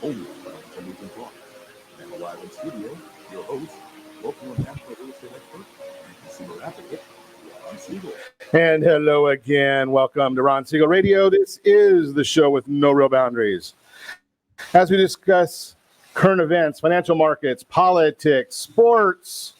only by Untitled Chapter. And live in studio, your host, local and national real estate expert and consumer advocate, Ron Siegel. And hello again. Welcome to Ron Siegel Radio. This is the show with no real boundaries. As we discuss current events, financial markets, politics, sports,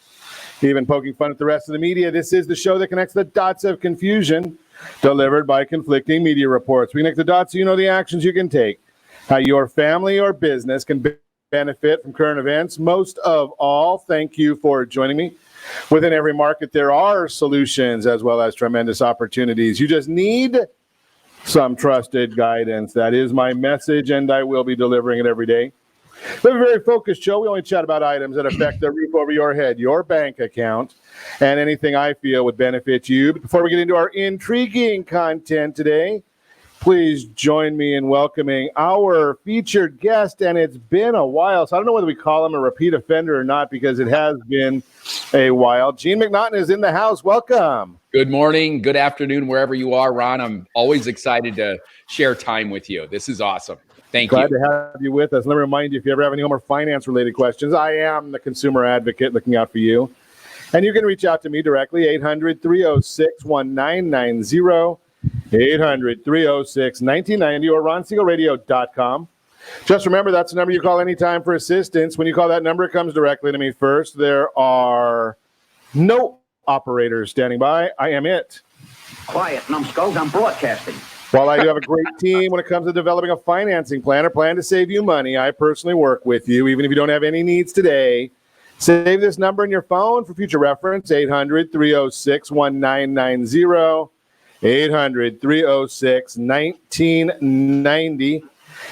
even poking fun at the rest of the media, this is the show that connects the dots of confusion delivered by conflicting media reports. We connect the dots so you know the actions you can take, how your family or business can benefit from current events. Most of all, thank you for joining me. Within every market, there are solutions as well as tremendous opportunities. You just need some trusted guidance. That is my message, and I will be delivering it every day. We have a very focused show. We only chat about items that affect the roof over your head, your bank account, and anything I feel would benefit you. But before we get into our intriguing content today, please join me in welcoming our featured guest, and it's been a while, so I don't know whether we call him a repeat offender or not because it has been a while. Gene McNaughton is in the house. Welcome. Good morning, good afternoon, wherever you are, Ron. I'm always excited to share time with you. This is awesome. Thank you. Glad to have you with us. Let me remind you, if you ever have any home or finance-related questions, I am the consumer advocate looking out for you. And you can reach out to me directly, 800-306-1990, 800-306-1990, or ronsiegelradio.com. Just remember, that's the number you call anytime for assistance. When you call that number, it comes directly to me first. There are no operators standing by. I am it. Quiet, numbskulls. I'm broadcasting. While I do have a great team when it comes to developing a financing plan or plan to save you money, I personally work with you, even if you don't have any needs today. Save this number in your phone for future reference, 800-306-1990, 800-306-1990.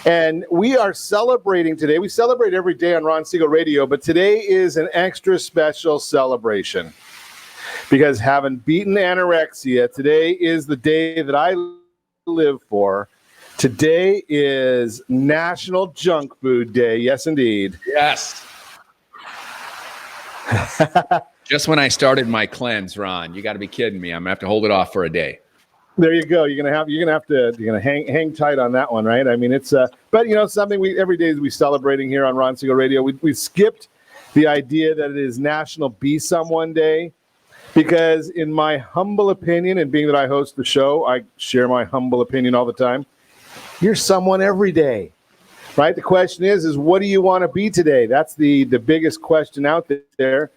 And we are celebrating today. We celebrate every day on Ron Siegel Radio, but today is an extra special celebration because having beaten anorexia, today is the day that I live for. Today is National Junk Food Day. Yes, indeed. Yes. Just when I started my cleanse, Ron, you got to be kidding me. I'm gonna have to hold it off for a day. There you go. You're gonna hang tight on that one, right? I mean, it's but you know something. Every day we celebrating here on Ron Siegel Radio. We skipped the idea that it is National Be Someone Day. Because in my humble opinion, and being that I host the show, I share my humble opinion all the time. You're someone every day, right? The question is what do you want to be today? That's the biggest question out there.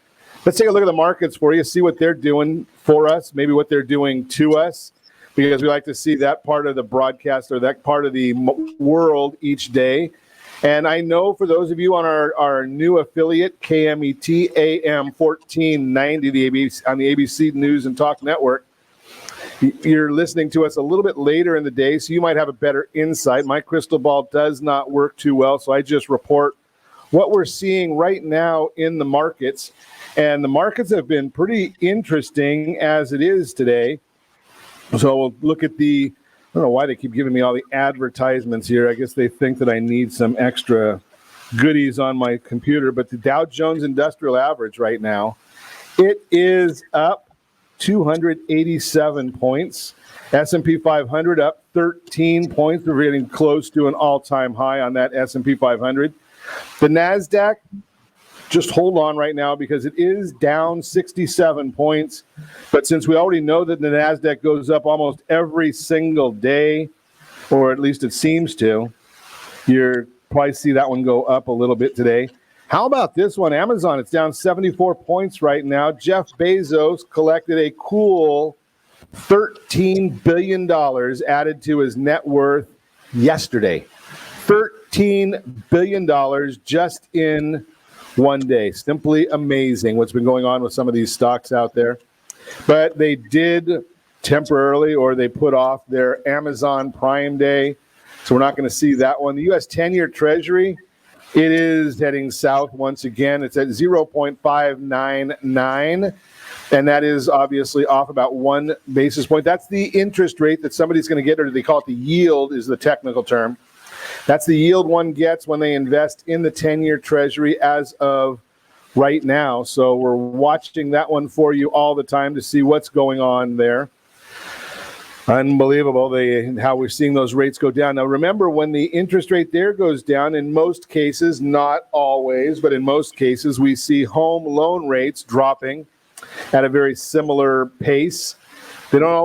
Let's take a look at the markets for you, see what they're doing for us, maybe what they're doing to us, because we like to see that part of the broadcast or that part of the world each day. And I know for those of you on our new affiliate, KMET AM 1490, on the ABC News and Talk Network, you're listening to us a little bit later in the day, so you might have a better insight. My crystal ball does not work too well, so I just report what we're seeing right now in the markets. And the markets have been pretty interesting as it is today. So we'll look at I don't know why they keep giving me all the advertisements here. I guess they think that I need some extra goodies on my computer. But the Dow Jones Industrial Average right now, it is up 287 points. S&P 500 up 13 points. We're getting close to an all-time high on that S&P 500. The NASDAQ, just hold on right now because it is down 67 points. But since we already know that the NASDAQ goes up almost every single day, or at least it seems to, you'll probably see that one go up a little bit today. How about this one? Amazon, it's down 74 points right now. Jeff Bezos collected a cool $13 billion added to his net worth yesterday. $13 billion just in one day. Simply amazing what's been going on with some of these stocks out there. But they did temporarily, or they put off their Amazon Prime Day. So we're not going to see that one. The U.S. 10-year Treasury, it is heading south once again. It's at 0.599. And that is obviously off about 1 basis point. That's the interest rate that somebody's going to get, or they call it the yield is the technical term. That's the yield one gets when they invest in the 10-year Treasury as of right now. So we're watching that one for you all the time to see what's going on there. Unbelievable how we're seeing those rates go down. Now, remember, when the interest rate there goes down, in most cases, not always, but in most cases, we see home loan rates dropping at a very similar pace.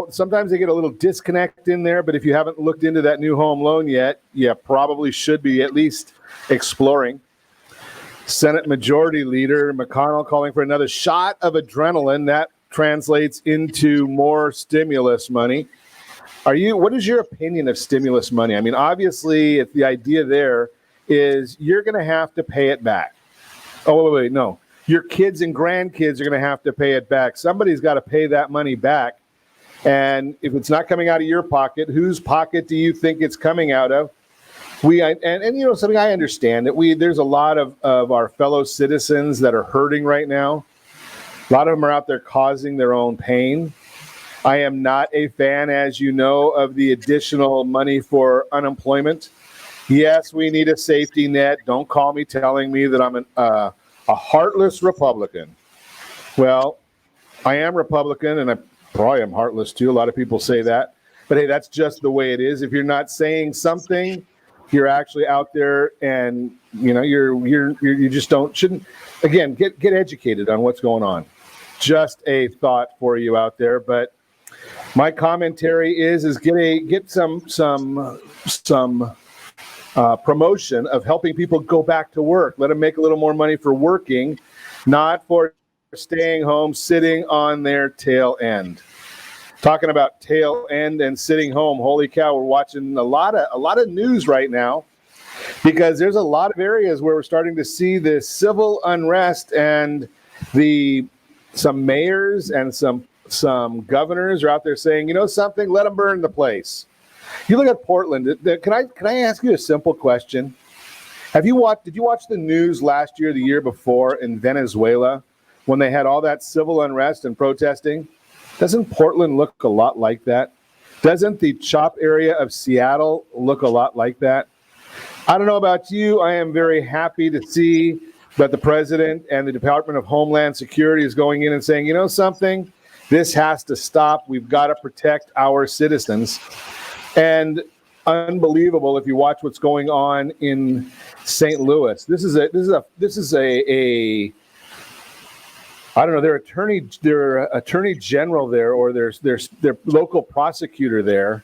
Sometimes they get a little disconnect in there, but if you haven't looked into that new home loan yet, you probably should be at least exploring. Senate Majority Leader McConnell calling for another shot of adrenaline. That translates into more stimulus money. What is your opinion of stimulus money? I mean, obviously, the idea there is you're going to have to pay it back. Oh, wait, no. Your kids and grandkids are going to have to pay it back. Somebody's got to pay that money back. And if it's not coming out of your pocket, whose pocket do you think it's coming out of? Something I understand that there's a lot of our fellow citizens that are hurting right now. A lot of them are out there causing their own pain. I am not a fan, as you know, of the additional money for unemployment. Yes, we need a safety net. Don't call me telling me that I'm a heartless Republican. Well, I am Republican, and I probably am heartless too. A lot of people say that. But hey, that's just the way it is. If you're not saying something, you're actually out there, and you just shouldn't. Again, get educated on what's going on. Just a thought for you out there. But my commentary is get some promotion of helping people go back to work. Let them make a little more money for working, not for staying home, sitting on their tail end. Talking about tail end and sitting home, holy cow, we're watching a lot of news right now, because there's a lot of areas where we're starting to see this civil unrest, and some mayors and some governors are out there saying, something, let them burn the place. You look at Portland. Can I ask you a simple question? Did you watch the news last year, the year before, in Venezuela, when they had all that civil unrest and protesting? Doesn't Portland look a lot like that? Doesn't the CHOP area of Seattle look a lot like that? I don't know about you. I am very happy to see that the president and the Department of Homeland Security is going in and saying, something, this has to stop. We've got to protect our citizens. And unbelievable if you watch what's going on in St. Louis. This is a I don't know, their attorney general there, or their local prosecutor there.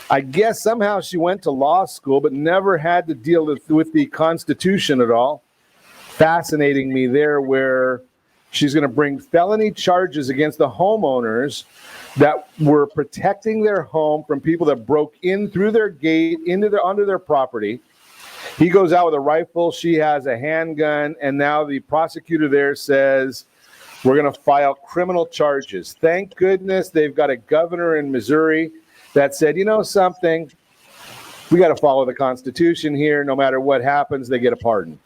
I guess somehow she went to law school, but never had to deal with the Constitution at all. Fascinating me there, where she's going to bring felony charges against the homeowners that were protecting their home from people that broke in through their gate onto their property. He goes out with a rifle. She has a handgun. And now the prosecutor there says, we're going to file criminal charges. Thank goodness they've got a governor in Missouri that said, something, we got to follow the Constitution here. No matter what happens, they get a pardon.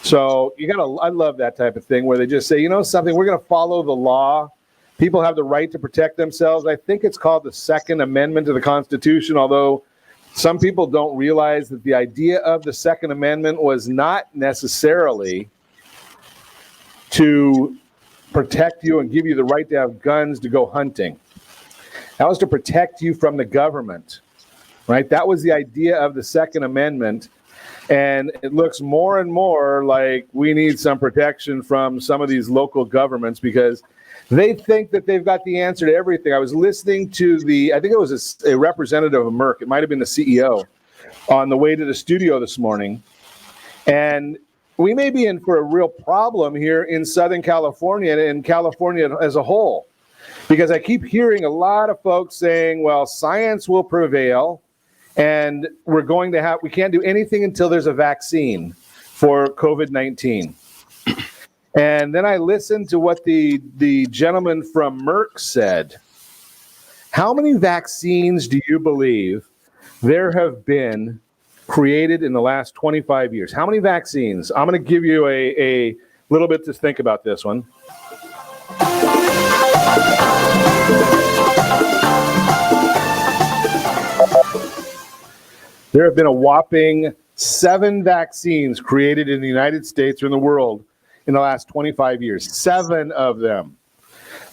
So I love that type of thing where they just say, something, we're going to follow the law. People have the right to protect themselves. I think it's called the Second Amendment to the Constitution, although some people don't realize that the idea of the Second Amendment was not necessarily to protect you and give you the right to have guns to go hunting. That was to protect you from the government, right? That was the idea of the Second Amendment. And it looks more and more like we need some protection from some of these local governments, because they think that they've got the answer to everything. I was listening to I think it was a representative of Merck. It might have been the CEO on the way to the studio this morning. And we may be in for a real problem here in Southern California and California as a whole, because I keep hearing a lot of folks saying, well, science will prevail, and we can't do anything until there's a vaccine for COVID-19. And then I listened to what the gentleman from Merck said. How many vaccines do you believe there have been created in the last 25 years? How many vaccines? I'm going to give you a little bit to think about this one. There have been a whopping 7 vaccines created in the United States or in the world in the last 25 years. 7 of them.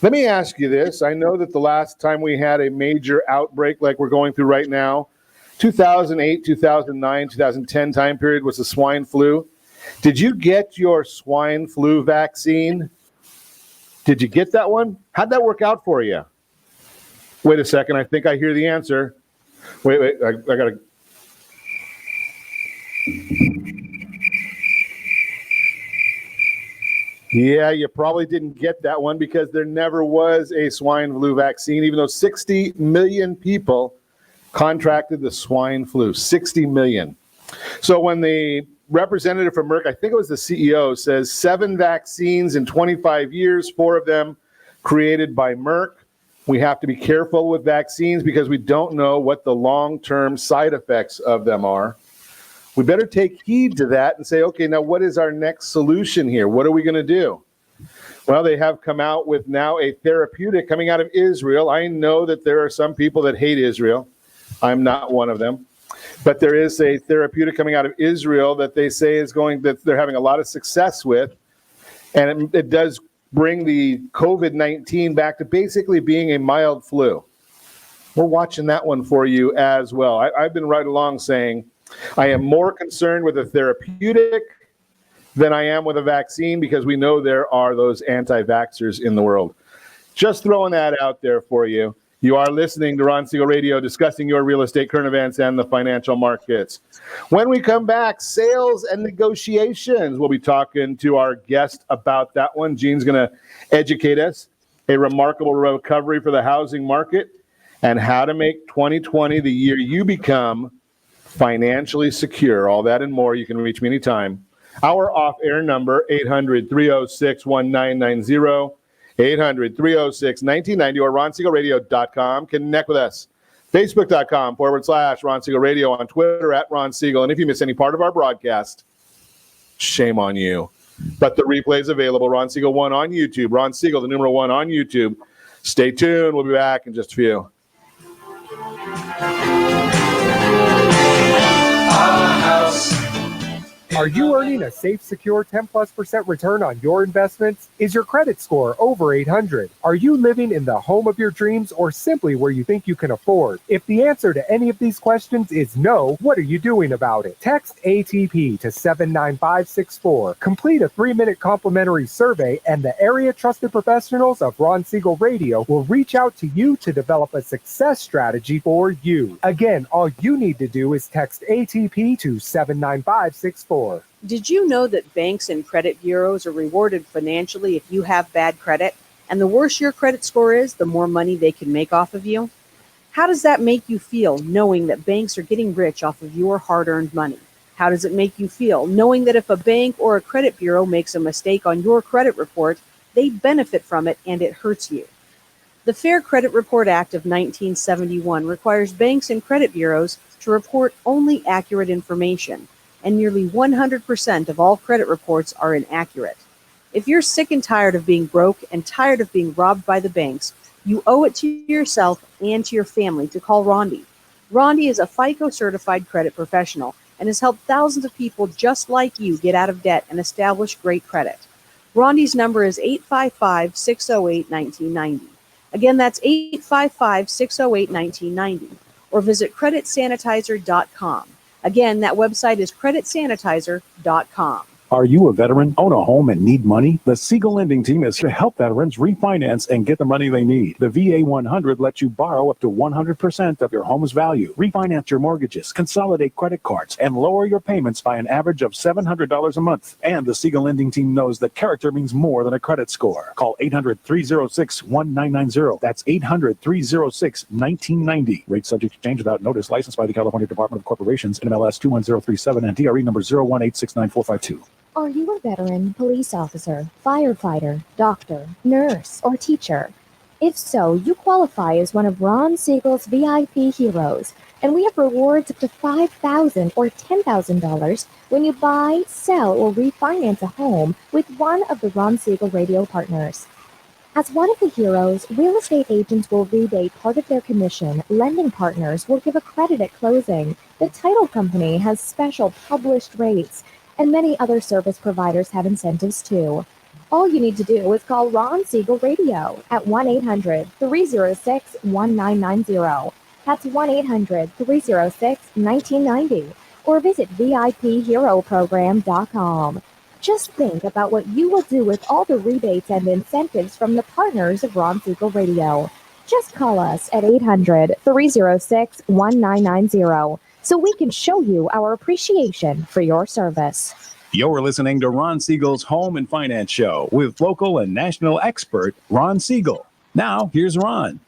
Let me ask you this. I know that the last time we had a major outbreak like we're going through right now, 2008, 2009, 2010 time period was the swine flu. Did you get your swine flu vaccine? Did you get that one? How'd that work out for you? Wait a second. I think I hear the answer. Wait. I got to... Yeah, you probably didn't get that one because there never was a swine flu vaccine, even though 60 million people contracted the swine flu. 60 million. So when the representative from Merck, I think it was the CEO, says 7 vaccines in 25 years, 4 of them created by Merck. We have to be careful with vaccines because we don't know what the long-term side effects of them are. We better take heed to that and say, okay, now what is our next solution here? What are we going to do? Well, they have come out with now a therapeutic coming out of Israel. I know that there are some people that hate Israel. I'm not one of them. But there is a therapeutic coming out of Israel that they say that they're having a lot of success with. And it does bring the COVID-19 back to basically being a mild flu. We're watching that one for you as well. I've been right along saying I am more concerned with a therapeutic than I am with a vaccine because we know there are those anti-vaxxers in the world. Just throwing that out there for you. You are listening to Ron Siegel Radio, discussing your real estate, current events, and the financial markets. When we come back, sales and negotiations. We'll be talking to our guest about that one. Gene's going to educate us. A remarkable recovery for the housing market and how to make 2020 the year you become financially secure. All that and more. You can reach me anytime. Our off-air number, 800-306-1990. 800-306-1990 or RonSiegelRadio.com. Connect with us. Facebook.com/Ron Siegel Radio, on Twitter @Ron Siegel. And if you miss any part of our broadcast, shame on you. But the replay is available. Ron Siegel 1 on YouTube. Ron Siegel, the numeral 1 on YouTube. Stay tuned. We'll be back in just a few. Are you earning a safe, secure 10+% return on your investments? Is your credit score over 800? Are you living in the home of your dreams or simply where you think you can afford? If the answer to any of these questions is no, what are you doing about it? Text ATP to 79564. Complete a 3-minute complimentary survey and the area trusted professionals of Ron Siegel Radio will reach out to you to develop a success strategy for you. Again, all you need to do is text ATP to 79564. Did you know that banks and credit bureaus are rewarded financially if you have bad credit? And the worse your credit score is, the more money they can make off of you? How does that make you feel, knowing that banks are getting rich off of your hard-earned money? How does it make you feel, knowing that if a bank or a credit bureau makes a mistake on your credit report, they benefit from it and it hurts you? The Fair Credit Report Act of 1971 requires banks and credit bureaus to report only accurate information, and nearly 100% of all credit reports are inaccurate. If you're sick and tired of being broke and tired of being robbed by the banks, you owe it to yourself and to your family to call Rondi. Rondi is a FICO-certified credit professional and has helped thousands of people just like you get out of debt and establish great credit. Rondi's number is 855-608-1990. Again, that's 855-608-1990. Or visit creditsanitizer.com. Again, that website is creditsanitizer.com. Are you a veteran, own a home, and need money? The Siegel Lending Team is here to help veterans refinance and get the money they need. The VA 100 lets you borrow up to 100% of your home's value, refinance your mortgages, consolidate credit cards, and lower your payments by an average of $700 a month. And the Siegel Lending Team knows that character means more than a credit score. Call 800-306-1990. That's 800-306-1990. Rate subject to change without notice. Licensed by the California Department of Corporations, NMLS 21037, and DRE number 018694452. Are you a veteran, police officer, firefighter, doctor, nurse, or teacher? If so, you qualify as one of Ron Siegel's VIP heroes, and we have rewards up to $5,000 or $10,000 when you buy, sell, or refinance a home with one of the Ron Siegel Radio partners. As one of the heroes, real estate agents will rebate part of their commission, lending partners will give a credit at closing, the title company has special published rates, and many other service providers have incentives too. All you need to do is call Ron Siegel Radio at 1-800-306-1990. That's 1-800-306-1990. Or visit VIPHeroProgram.com. Just think about what you will do with all the rebates and incentives from the partners of Ron Siegel Radio. Just call us at 800-306-1990 so we can show you our appreciation for your service. You're listening to Ron Siegel's Home and Finance Show with local and national expert Ron Siegel. Now, here's Ron.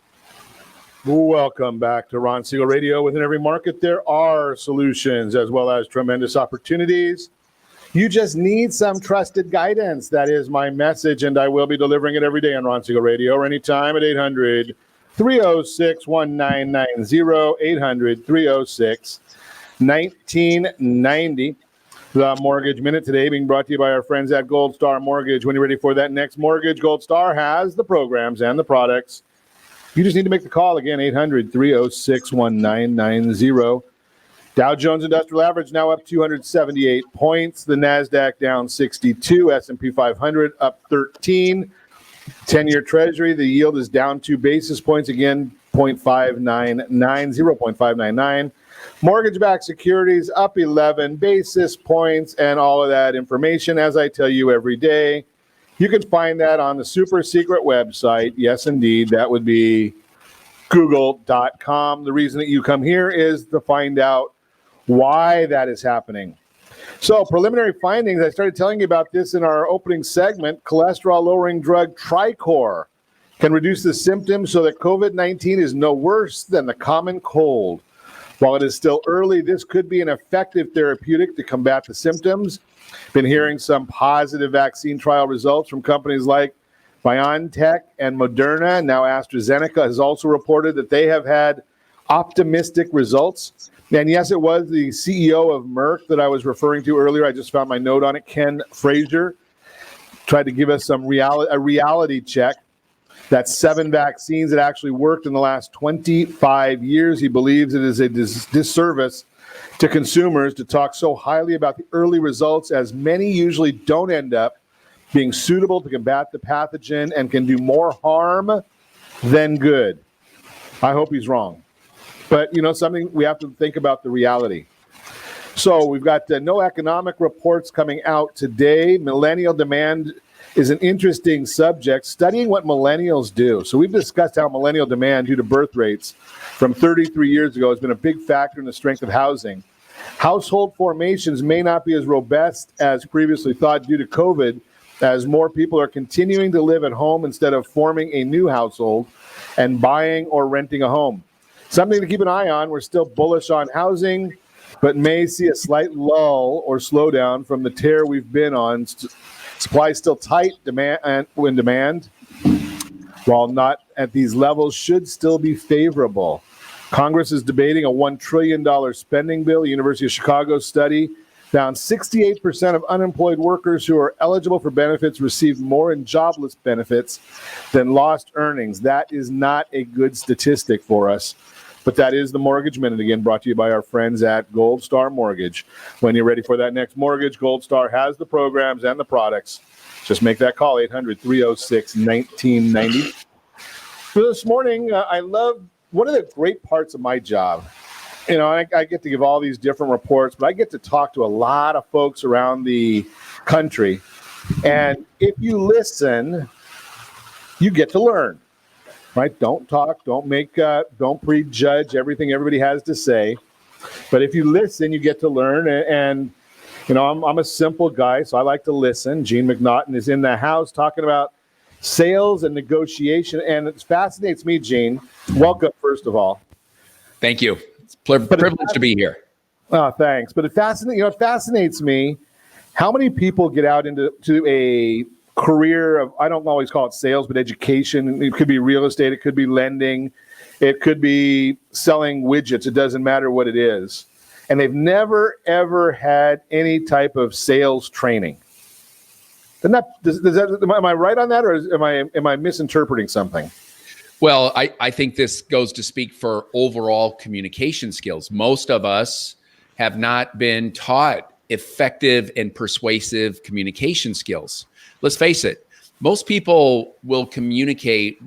Welcome back to Ron Siegel Radio. Within every market, there are solutions as well as tremendous opportunities. You just need some trusted guidance. That is my message, and I will be delivering it every day on Ron Siegel Radio or anytime at 800-306-1990, 800-306-1990. The Mortgage Minute today being brought to you by our friends at Gold Star Mortgage. When you're ready for that next mortgage, Gold Star has the programs and the products. You just need to make the call again, 800-306-1990. Dow Jones Industrial Average now up 278 points. The NASDAQ down 62. S&P 500 up 13. 10-year Treasury, the yield is down 2 basis points. Again, 0.599. Mortgage-backed securities up 11 basis points. And all of that information, as I tell you every day, you can find that on the super secret website. Yes, indeed. That would be google.com. The reason that you come here is to find out why that is happening. So preliminary findings, I started telling you about this in our opening segment. Cholesterol-lowering drug Tricor can reduce the symptoms so that COVID-19 is no worse than the common cold. While it is still early, this could be an effective therapeutic to combat the symptoms. Been hearing some positive vaccine trial results from companies like BioNTech and Moderna. Now AstraZeneca has also reported that they have had optimistic results. And yes, it was the CEO of Merck that I was referring to earlier. I just found my note on it. Ken Frazier tried to give us a reality check. That's 7 vaccines that actually worked in the last 25 years. He believes it is a disservice to consumers to talk so highly about the early results, as many usually don't end up being suitable to combat the pathogen and can do more harm than good. I hope he's wrong. But, something we have to think about the reality. So we've got no economic reports coming out today. Millennial Demand is an interesting subject, studying what millennials do. So we've discussed how millennial demand due to birth rates from 33 years ago has been a big factor in the strength of housing. Household formations may not be as robust as previously thought due to COVID, as more people are continuing to live at home instead of forming a new household and buying or renting a home. Something to keep an eye on. We're still bullish on housing, but may see a slight lull or slowdown from the tear we've been on. Supply is still tight, demand, while not at these levels, should still be favorable. Congress is debating a $1 trillion spending bill. The University of Chicago study found 68% of unemployed workers who are eligible for benefits received more in jobless benefits than lost earnings. That is not a good statistic for us. But that is the Mortgage Minute, again, brought to you by our friends at Gold Star Mortgage. When you're ready for that next mortgage, Gold Star has the programs and the products. Just make that call, 800-306-1990. So this morning, I love one of the great parts of my job. I get to give all these different reports, but I get to talk to a lot of folks around the country. And if you listen, you get to learn. Right? Don't talk, don't prejudge everything everybody has to say. But if you listen, you get to learn. And I'm a simple guy, so I like to listen. Gene McNaughton is in the house talking about sales and negotiation. And it fascinates me, Gene. Welcome, first of all. Thank you. It's a privilege to be here. Oh, thanks. But it fascinates me how many people get out into a career of, I don't always call it sales, but education. It could be real estate. It could be lending. It could be selling widgets. It doesn't matter what it is. And they've never, ever had any type of sales training. Am I right on that, or am I misinterpreting something? Well, I think this goes to speak for overall communication skills. Most of us have not been taught effective and persuasive communication skills. Let's face it, Most people will communicate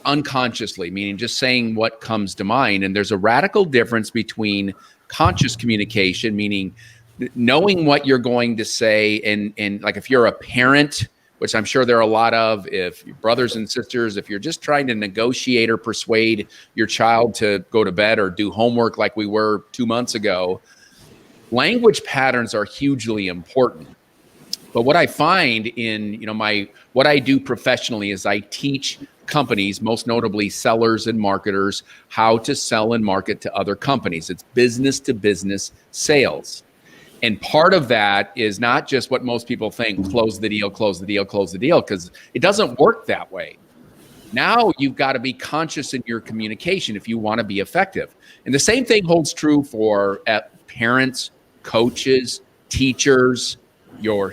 unconsciously, meaning just saying what comes to mind. And there's a radical difference between conscious communication, meaning knowing what you're going to say. And like if you're a parent, which I'm sure there are a lot of, if your brothers and sisters, if you're just trying to negotiate or persuade your child to go to bed or do homework like we were 2 months ago, language patterns are hugely important. But what I find in what I do professionally is I teach companies, most notably sellers and marketers, how to sell and market to other companies. It's business to business sales. And part of that is not just what most people think, close the deal, close the deal, close the deal, because it doesn't work that way. Now you've got to be conscious in your communication if you want to be effective. And the same thing holds true for parents, coaches, teachers, your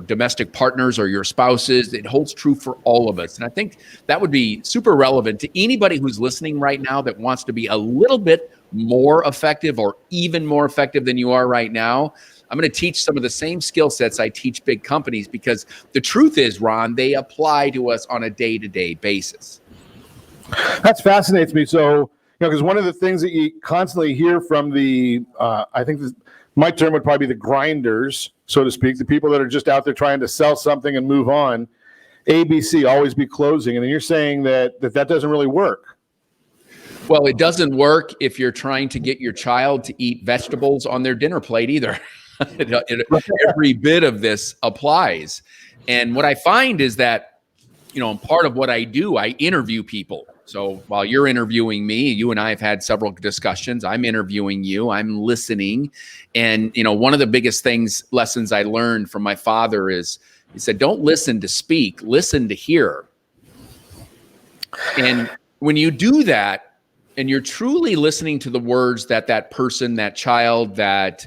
domestic partners or your spouses. It holds true for all of us. And I think that would be super relevant to anybody who's listening right now that wants to be a little bit more effective or even more effective than you are right now. I'm going to teach some of the same skill sets I teach big companies, because the truth is, Ron, they apply to us on a day-to-day basis. That fascinates me. So, because one of the things that you constantly hear from I think my term would probably be the grinders, so to speak, the people that are just out there trying to sell something and move on. ABC, always be closing. And you're saying that doesn't really work. Well, it doesn't work if you're trying to get your child to eat vegetables on their dinner plate either. Every bit of this applies. And what I find is that, part of what I do, I interview people. So while you're interviewing me, you and I have had several discussions. I'm interviewing you. I'm listening. And, one of the biggest lessons I learned from my father is he said, don't listen to speak, listen to hear. And when you do that, and you're truly listening to the words that person, that child, that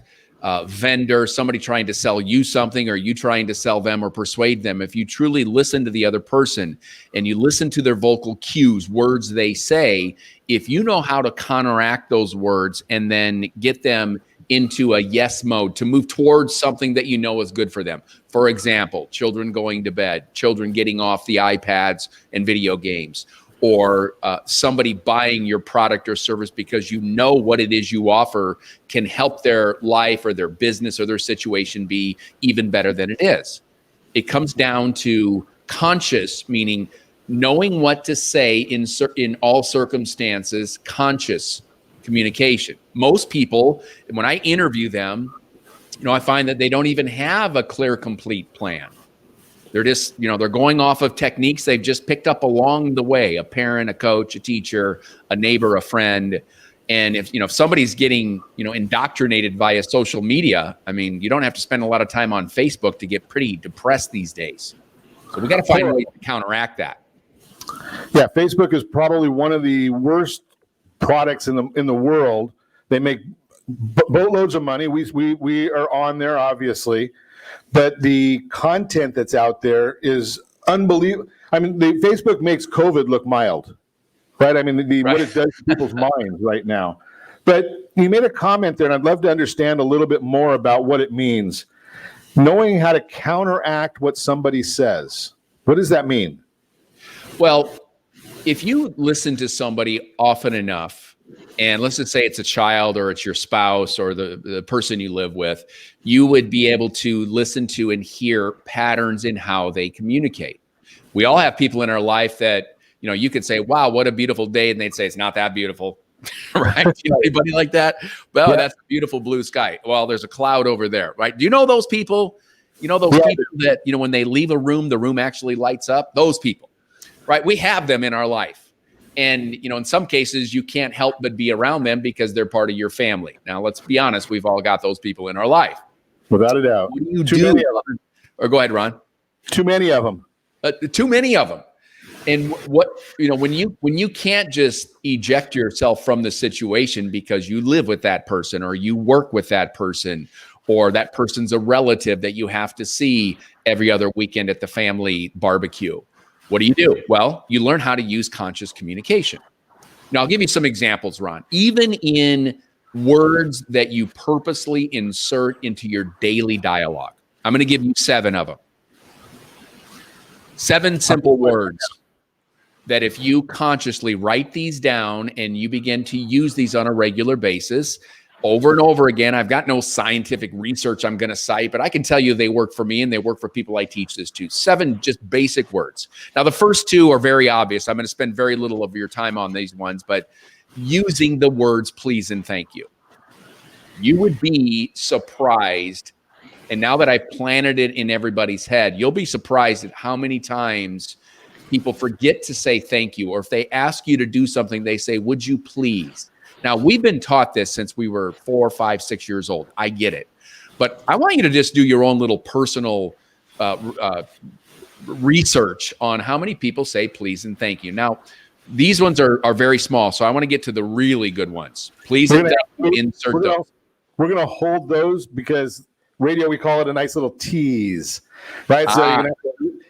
vendor, somebody trying to sell you something, or you trying to sell them or persuade them, if you truly listen to the other person and you listen to their vocal cues, words they say, if you know how to counteract those words and then get them into a yes mode to move towards something that is good for them. For example, children going to bed, children getting off the iPads and video games, or somebody buying your product or service because what it is you offer can help their life or their business or their situation be even better than it is. It comes down to conscious, meaning knowing what to say in all circumstances, conscious communication. Most people, when I interview them, I find that they don't even have a clear, complete plan. They're just, they're going off of techniques they've just picked up along the way, a parent, a coach, a teacher, a neighbor, a friend. And if somebody's getting, indoctrinated via social media, you don't have to spend a lot of time on Facebook to get pretty depressed these days. So we got to find a way to counteract that. Yeah, Facebook is probably one of the worst products in the world. They make boatloads of money. We are on there, obviously. But the content that's out there is unbelievable. Facebook makes COVID look mild, right? What it does to people's minds right now. But you made a comment there, and I'd love to understand a little bit more about what it means. Knowing how to counteract what somebody says. What does that mean? Well, if you listen to somebody often enough, and let's just say it's a child or it's your spouse or the person you live with, you would be able to listen to and hear patterns in how they communicate. We all have people in our life that, you could say, wow, what a beautiful day. And they'd say, it's not that beautiful, right? Anybody like that? Well, That's a beautiful blue sky. Well, there's a cloud over there, right? Do you know those people? People that, when they leave a room, the room actually lights up? Those people, right? We have them in our life. And, in some cases, you can't help but be around them because they're part of your family. Now, let's be honest. We've all got those people in our life. Without a doubt. Too many of them. Or go ahead, Ron. Too many of them. Too many of them. And when you can't just eject yourself from the situation because you live with that person or you work with that person or that person's a relative that you have to see every other weekend at the family barbecue. What do? Well, you learn how to use conscious communication. Now, I'll give you some examples, Ron. Even in words that you purposely insert into your daily dialogue. I'm going to give you 7 of them. 7 simple words that if you consciously write these down and you begin to use these on a regular basis over and over again, I've got no scientific research I'm going to cite, but I can tell you they work for me and they work for people I teach this to. 7 just basic words. Now, the first 2 are very obvious. I'm going to spend very little of your time on these ones, but using the words please and thank you. You would be surprised. And now that I've planted it in everybody's head, you'll be surprised at how many times people forget to say thank you. Or if they ask you to do something, they say, would you please? Now, we've been taught this since we were 4, 5, 6 years old. I get it. But I want you to just do your own little personal research on how many people say please and thank you. Now, these ones are very small, so I want to get to the really good ones. Please and thank you, insert those. We're going to hold those because radio, we call it a nice little tease, right? So you're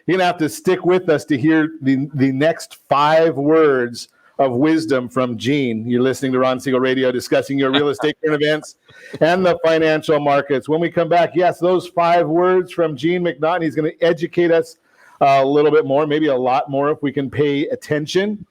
going to have to stick with us to hear the next 5 words of wisdom from Gene. You're listening to Ron Siegel Radio, discussing your real estate current events and the financial markets. When we come back, yes, those 5 words from Gene McNaughton. He's going to educate us a little bit more, maybe a lot more if we can pay attention.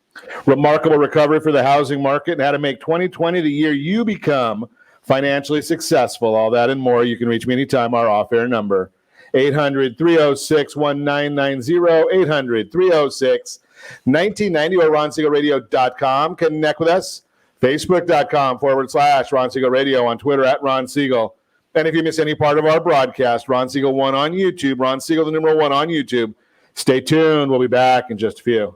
Remarkable recovery for the housing market and how to make 2020 the year you become financially successful. All that and more. You can reach me anytime. Our off-air number, 800-306-1990, 800-306-1990, or RonSiegelRadio.com. Connect with us, Facebook.com/Ron Siegel Radio, on Twitter @Ron Siegel. And if you miss any part of our broadcast, Ron Siegel 1 on YouTube, Ron Siegel the numeral 1 on YouTube. Stay tuned. We'll be back in just a few.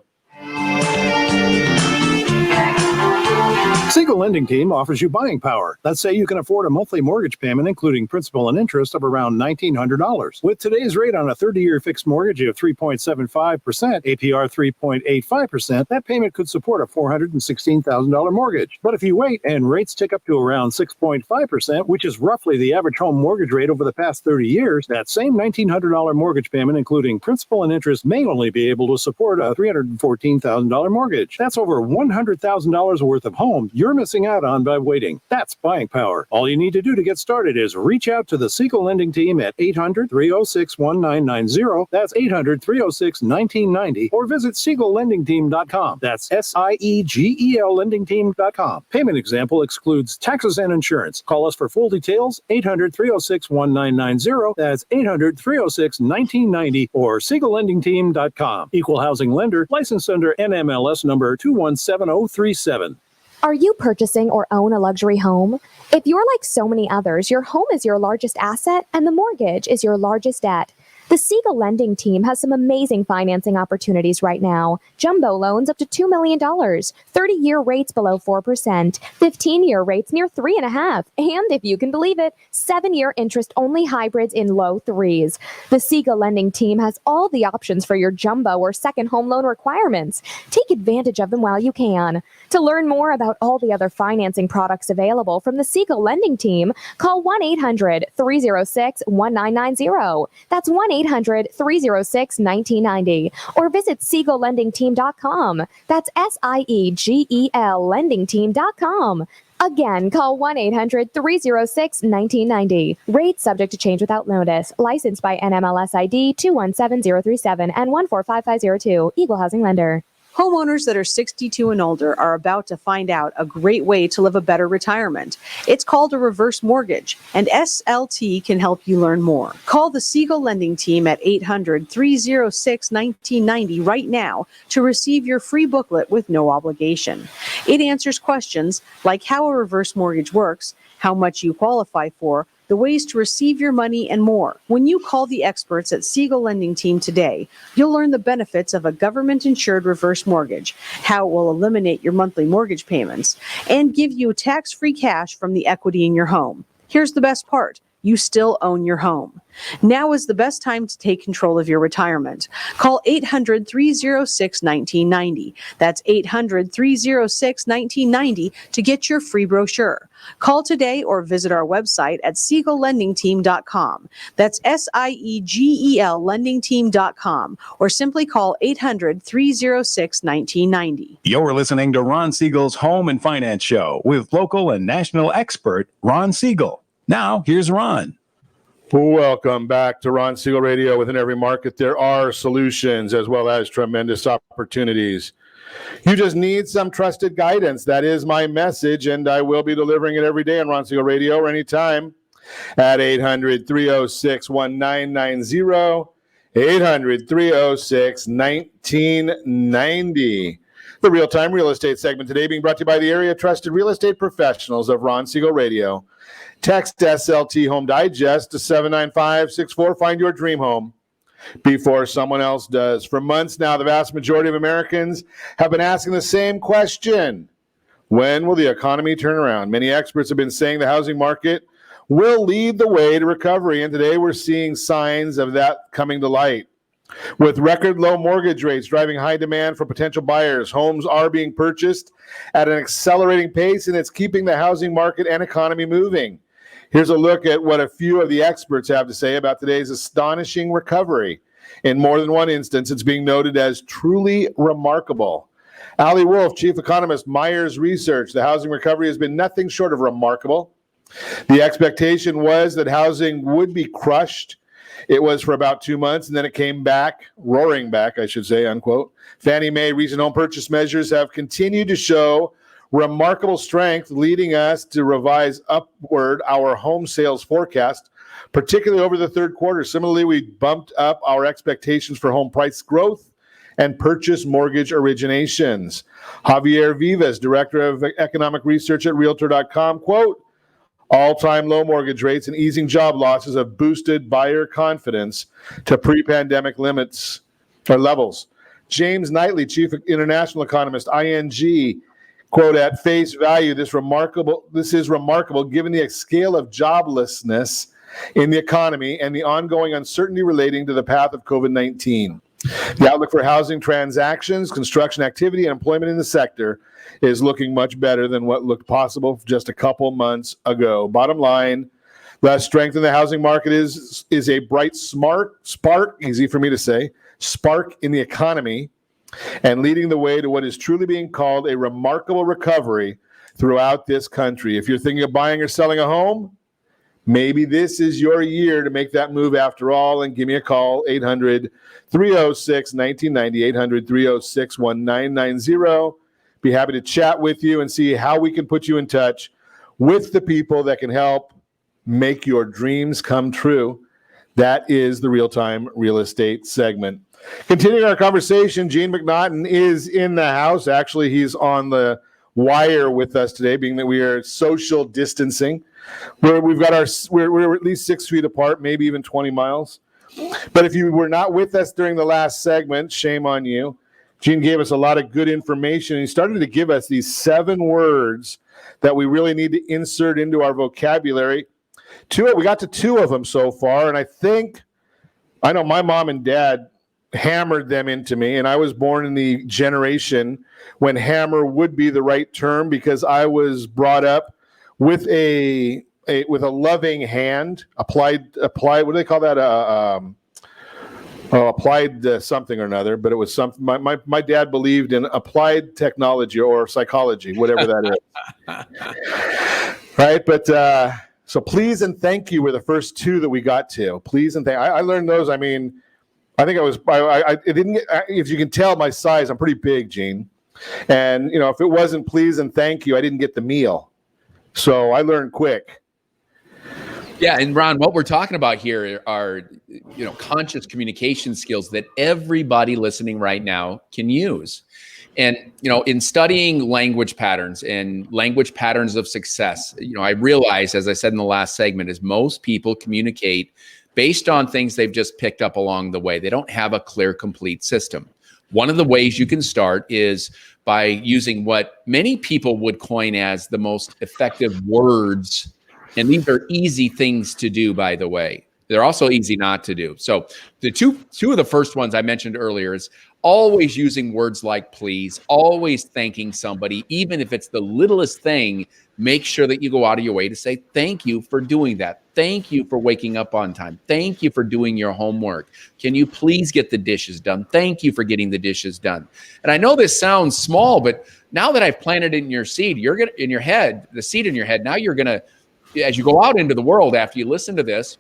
Siegel Lending Team offers you buying power. Let's say you can afford a monthly mortgage payment, including principal and interest, of around $1,900. With today's rate on a 30-year fixed mortgage of 3.75%, APR 3.85%, that payment could support a $416,000 mortgage. But if you wait and rates tick up to around 6.5%, which is roughly the average home mortgage rate over the past 30 years, that same $1,900 mortgage payment, including principal and interest, may only be able to support a $314,000 mortgage. That's over $100,000 worth of home you're missing out on by waiting. That's buying power. All you need to do to get started is reach out to the Siegel Lending Team at 800-306-1990. That's 800-306-1990. Or visit SiegelLendingTeam.com. That's SIEGEL LendingTeam.com. Payment example excludes taxes and insurance. Call us for full details, 800-306-1990. That's 800-306-1990 or SiegelLendingTeam.com. Equal housing lender, licensed under NMLS number 217037. Are you purchasing or own a luxury home? If you're like so many others, your home is your largest asset and the mortgage is your largest debt. The Siegel Lending Team has some amazing financing opportunities right now. Jumbo loans up to $2 million, 30-year rates below 4%, 15-year rates near 3.5%, and if you can believe it, 7-year interest-only hybrids in low 3s. The Siegel Lending Team has all the options for your jumbo or second home loan requirements. Take advantage of them while you can. To learn more about all the other financing products available from the Siegel Lending Team, call 1-800-306-1990. That's 1-800-306-1990. Or visit SiegelLendingTeam.com. That's SIEGEL LendingTeam.com. Again, call 1-800-306-1990. Rates subject to change without notice. Licensed by NMLS ID 217037 and 145502. Equal housing lender. Homeowners that are 62 and older are about to find out a great way to live a better retirement. It's called a reverse mortgage, and SLT can help you learn more. Call the Siegel Lending Team at 800-306-1990 right now to receive your free booklet with no obligation. It answers questions like how a reverse mortgage works, how much you qualify for, the ways to receive your money, and more. When you call the experts at Siegel Lending Team today, you'll learn the benefits of a government-insured reverse mortgage, how it will eliminate your monthly mortgage payments, and give you tax-free cash from the equity in your home. Here's the best part. You still own your home. Now is the best time to take control of your retirement. Call 800-306-1990. That's 800-306-1990 to get your free brochure. Call today or visit our website at SiegelLendingTeam.com. That's SIEGEL LendingTeam.com, or simply call 800-306-1990. You're listening to Ron Siegel's Home and Finance Show with local and national expert Ron Siegel. Now, here's Ron. Welcome back to Ron Siegel Radio. Within every market, there are solutions as well as tremendous opportunities. You just need some trusted guidance. That is my message, and I will be delivering it every day on Ron Siegel Radio or anytime at 800-306-1990, 800-306-1990. The real-time real estate segment today being brought to you by the area trusted real estate professionals of Ron Siegel Radio. Text SLT Home Digest to 79564. Find your dream home before someone else does. For months now, the vast majority of Americans have been asking the same question. When will the economy turn around? Many experts have been saying the housing market will lead the way to recovery, and today we're seeing signs of that coming to light. With record low mortgage rates driving high demand for potential buyers, homes are being purchased at an accelerating pace, and it's keeping the housing market and economy moving. Here's a look at what a few of the experts have to say about today's astonishing recovery. In more than one instance, it's being noted as truly remarkable. Ali Wolf, chief economist, Myers Research. The housing recovery has been nothing short of remarkable. The expectation was that housing would be crushed. It was for about 2 months, and then it came back, roaring back, I should say, unquote. Fannie Mae recent home purchase measures have continued to show remarkable strength, leading us to revise upward our home sales forecast, particularly over the third quarter. Similarly, we bumped up our expectations for home price growth and purchase mortgage originations. Javier Vivas, director of economic research at Realtor.com, quote, all-time low mortgage rates and easing job losses have boosted buyer confidence to pre-pandemic limits or levels. James Knightley, chief international economist, ING, quote, at face value, this is remarkable given the scale of joblessness in the economy and the ongoing uncertainty relating to the path of COVID-19. The outlook for housing transactions, construction activity, and employment in the sector is looking much better than what looked possible just a couple months ago. Bottom line, the strength in the housing market is a bright, smart spark, easy for me to say, spark in the economy, and leading the way to what is truly being called a remarkable recovery throughout this country. If you're thinking of buying or selling a home, maybe this is your year to make that move after all, and give me a call, 800-306-1990, 800-306-1990. Be happy to chat with you and see how we can put you in touch with the people that can help make your dreams come true. That is the real-time real estate segment. Continuing our conversation, Gene McNaughton is in the house. Actually, he's on the wire with us today, being that we are social distancing. We're at least 6 feet apart, maybe even 20 miles. But if you were not with us during the last segment, shame on you. Gene gave us a lot of good information. He started to give us these 7 words that we really need to insert into our vocabulary. We got to 2 of them so far, and I know my mom and dad hammered them into me, and I was born in the generation when hammer would be the right term because I was brought up with a loving hand, applied. What do they call that? Applied something or another, but it was something. My dad believed in applied technology or psychology, whatever that is. Right, but so please and thank you were the first 2 that we got to. Please and thank. I learned those. I mean, I think I didn't get, if you can tell my size, I'm pretty big, Gene. And, if it wasn't please and thank you, I didn't get the meal. So I learned quick. Yeah. And Ron, what we're talking about here are, conscious communication skills that everybody listening right now can use. And, in studying language patterns and language patterns of success, I realized, as I said in the last segment, is most people communicate based on things they've just picked up along the way. They don't have a clear, complete system. One of the ways you can start is by using what many people would coin as the most effective words. And these are easy things to do, by the way. They're also easy not to do. So the two of the first ones I mentioned earlier is always using words like please, always thanking somebody, even if it's the littlest thing. Make sure that you go out of your way to say thank you for doing that. Thank you for waking up on time. Thank you for doing your homework. Can you please get the dishes done? Thank you for getting the dishes done. And I know this sounds small, but now that I've planted it in your seed, the seed in your head, now you're going to, as you go out into the world after you listen to this,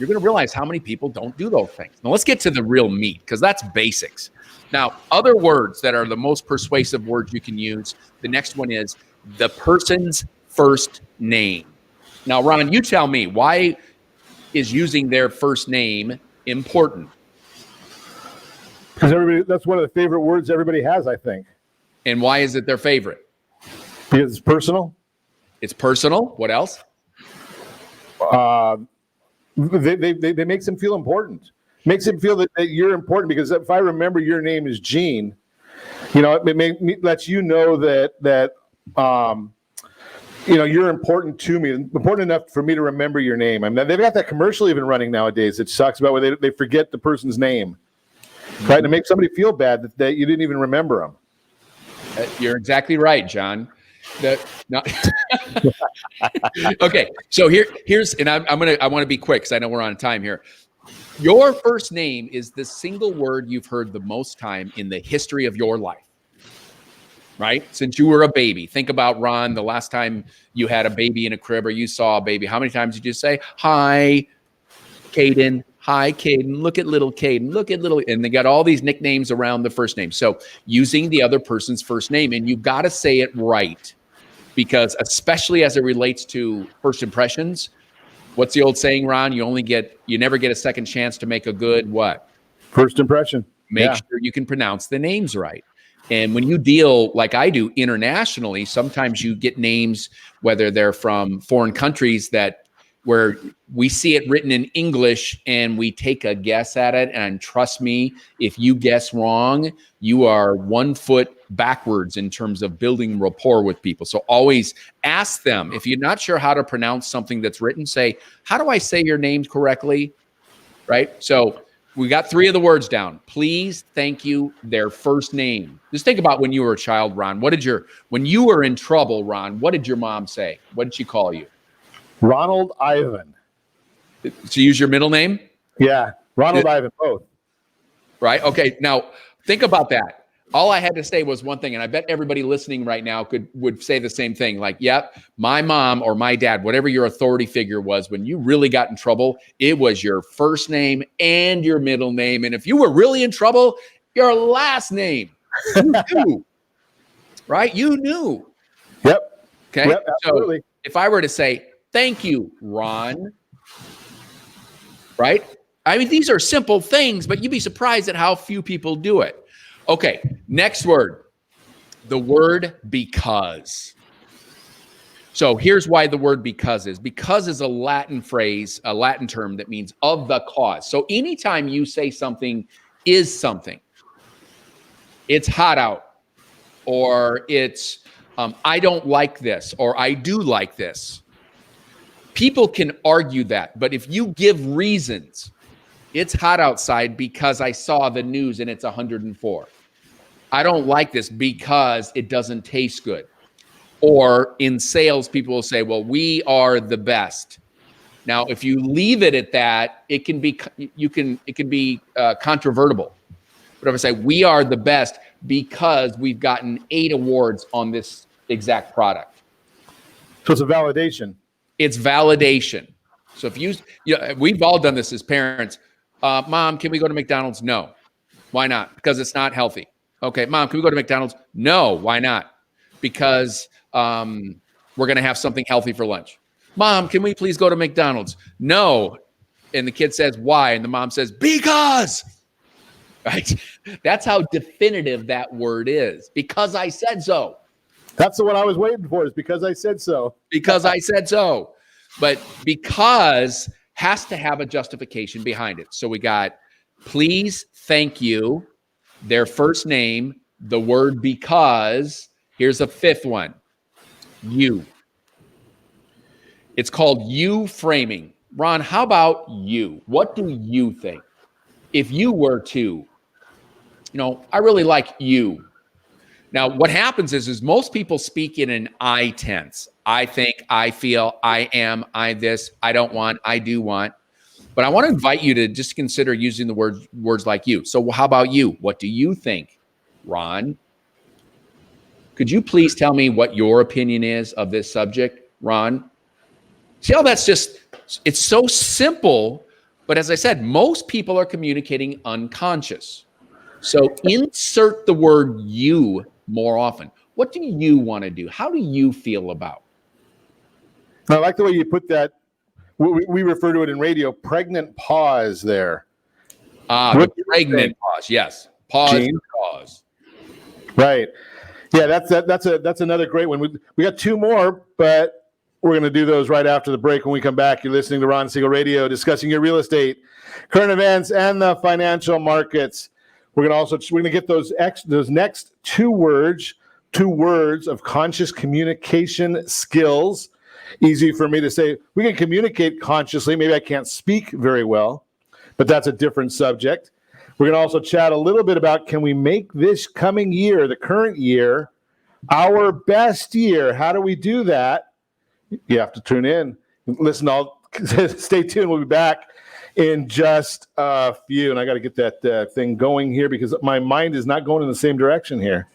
you're going to realize how many people don't do those things. Now, let's get to the real meat, because that's basics. Now, other words that are the most persuasive words you can use, the next one is the person's first name. Now, Ron, you tell me, why is using their first name important? Because that's one of the favorite words everybody has, I think. And why is it their favorite? Because it's personal. It's personal. What else? They makes them feel important. Makes them feel that you're important, because if I remember your name is Gene, it lets you know that you're important to me, important enough for me to remember your name. I mean, they've got that commercial even running nowadays. It sucks about where they forget the person's name, right? To make somebody feel bad that you didn't even remember them. You're exactly right, John. Okay, so here's, and I want to be quick because I know we're on time here. Your first name is the single word you've heard the most time in the history of your life, right? Since you were a baby. Think about, Ron, the last time you had a baby in a crib or you saw a baby. How many times did you say, "Hi, Caden. Hi, Caden. Look at little Caden. Look at little," and they got all these nicknames around the first name. So using the other person's first name, and you've got to say it right, because especially as it relates to first impressions, what's the old saying, Ron? You never get a second chance to make a good what? First impression. Make sure you can pronounce the names right. And when you deal like I do internationally, sometimes you get names, whether they're from foreign countries, where we see it written in English and we take a guess at it. And trust me, if you guess wrong, you are 1 foot backwards in terms of building rapport with people. So always ask them. If you're not sure how to pronounce something that's written, say, "How do I say your name correctly?" Right? So we got 3 of the words down. Please, thank you, their first name. Just think about when you were a child, Ron. When you were in trouble, Ron, what did your mom say? What did she call you? Ronald Ivan. So use your middle name? Yeah, Ronald Ivan, both. Right? Okay, now think about that. All I had to say was one thing, and I bet everybody listening right now would say the same thing. Like, yep, my mom or my dad, whatever your authority figure was, when you really got in trouble, it was your first name and your middle name. And if you were really in trouble, your last name. You knew. Right? You knew. Yep. Okay. Yep, absolutely. So if I were to say, "Thank you, Ron," right? I mean, these are simple things, but you'd be surprised at how few people do it. Okay, next word, the word because. So here's why the word because is. Because is a Latin phrase, a Latin term that means of the cause. So anytime you say something is something, it's hot out, or it's I don't like this, or I do like this. People can argue that, but if you give reasons, it's hot outside because I saw the news and it's 104. I don't like this because it doesn't taste good. Or in sales, people will say, "Well, we are the best." Now, if you leave it at that, it can be controvertible. But if I say we are the best because we've gotten 8 awards on this exact product, so it's a validation. It's validation. So if we've all done this as parents. "Mom, can we go to McDonald's?" "No." "Why not?" "Because it's not healthy." "Okay, Mom, can we go to McDonald's?" "No." "Why not?" "Because we're going to have something healthy for lunch." "Mom, can we please go to McDonald's?" "No." And the kid says, "Why?" And the mom says, "Because." Right? That's how definitive that word is. Because I said so. That's the one I was waiting for, is because I said so. Because I said so. But because has to have a justification behind it. So we got please, thank you, their first name, the word because. Here's a 5th one. You. It's called you framing. Ron, how about you? What do you think? If you were to, I really like you. Now, what happens is most people speak in an I tense. I think, I feel, I am, I this, I don't want, I do want. But I want to invite you to just consider using the words like you. So how about you? What do you think, Ron? Could you please tell me what your opinion is of this subject, Ron? See how it's so simple, But as I said, most people are communicating unconscious. So insert the word you more often. What do you want to do? How do you feel about? I like the way you put that. We refer to it in radio, pregnant pause there. The pregnant pause. Yes. Pause. Gene? Pause. Right. Yeah, that's another great one. We got two more, but we're going to do those right after the break. When we come back, you're listening to Ron Siegel Radio, discussing your real estate, current events, and the financial markets. We're going to get those next two words of conscious communication skills. Easy for me to say. We can communicate consciously. Maybe I can't speak very well, but that's a different subject. We're going to also chat a little bit about, can we make this coming year, the current year, our best year? How do we do that? You have to tune in. Listen, stay tuned. We'll be back in just a few. And I got to get that thing going here because my mind is not going in the same direction here.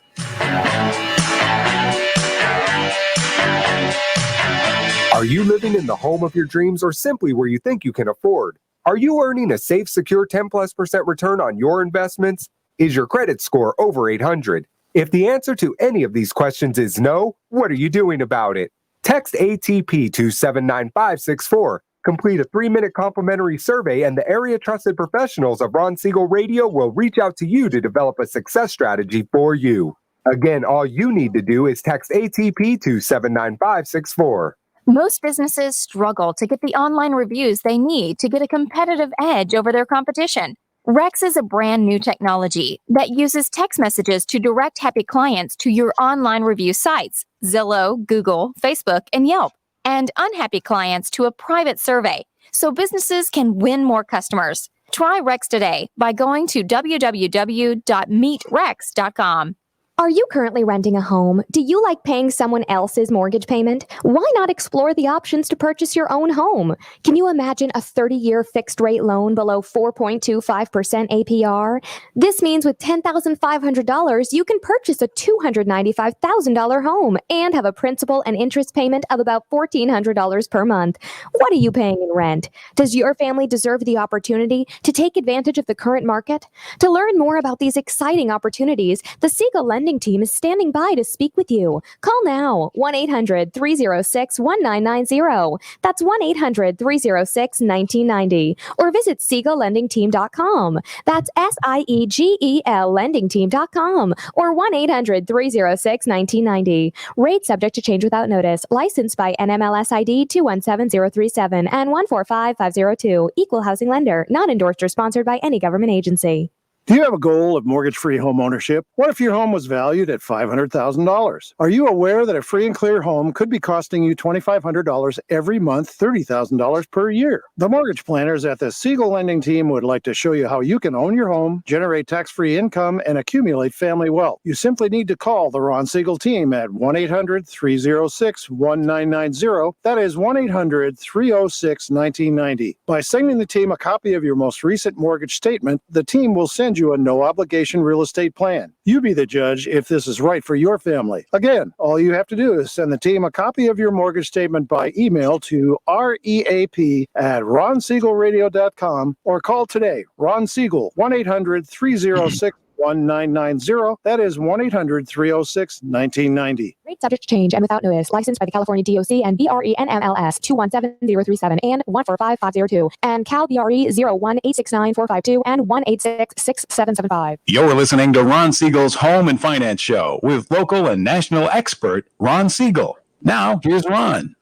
Are you living in the home of your dreams or simply where you think you can afford? Are you earning a safe, secure 10+% return on your investments? Is your credit score over 800? If the answer to any of these questions is no, what are you doing about it? Text ATP to 79564. Complete a 3-minute complimentary survey, and the area trusted professionals of Ron Siegel Radio will reach out to you to develop a success strategy for you. Again, all you need to do is text ATP to 79564. Most businesses struggle to get the online reviews they need to get a competitive edge over their competition. Rex is a brand new technology that uses text messages to direct happy clients to your online review sites, Zillow, Google, Facebook, and Yelp, and unhappy clients to a private survey, so businesses can win more customers. Try Rex today by going to www.meetrex.com. Are you currently renting a home? Do you like paying someone else's mortgage payment? Why not explore the options to purchase your own home? Can you imagine a 30-year fixed-rate loan below 4.25% APR? This means with $10,500, you can purchase a $295,000 home and have a principal and interest payment of about $1,400 per month. What are you paying in rent? Does your family deserve the opportunity to take advantage of the current market? To learn more about these exciting opportunities, the Siegel Lending team is standing by to speak with you. Call now, 1-800-306-1990. That's 1-800-306-1990. Or visit SiegelLendingTeam.com. That's SIEGEL LendingTeam.com. Or 1-800-306-1990. Rate subject to change without notice. Licensed by NMLS ID 217037 and 145502. Equal housing lender. Not endorsed or sponsored by any government agency. Do you have a goal of mortgage-free home ownership? What if your home was valued at $500,000? Are you aware that a free and clear home could be costing you $2,500 every month, $30,000 per year? The mortgage planners at the Siegel Lending Team would like to show you how you can own your home, generate tax-free income, and accumulate family wealth. You simply need to call the Ron Siegel Team at 1-800-306-1990. That is 1-800-306-1990. By sending the team a copy of your most recent mortgage statement, the team will send you a no-obligation real estate plan. You be the judge if this is right for your family. Again, all you have to do is send the team a copy of your mortgage statement by email to reap@ronsiegelradio.com or call today. Ron Siegel, 1-800-306-1990. That is 1-800-306-1990. Rate subject to change and without notice. Licensed by the California DOC and BRENMLS 217037 and 145502 and Cal BRE 01869452 and 1866775. You're listening to Ron Siegel's Home and Finance Show with local and national expert Ron Siegel. Now, here's Ron.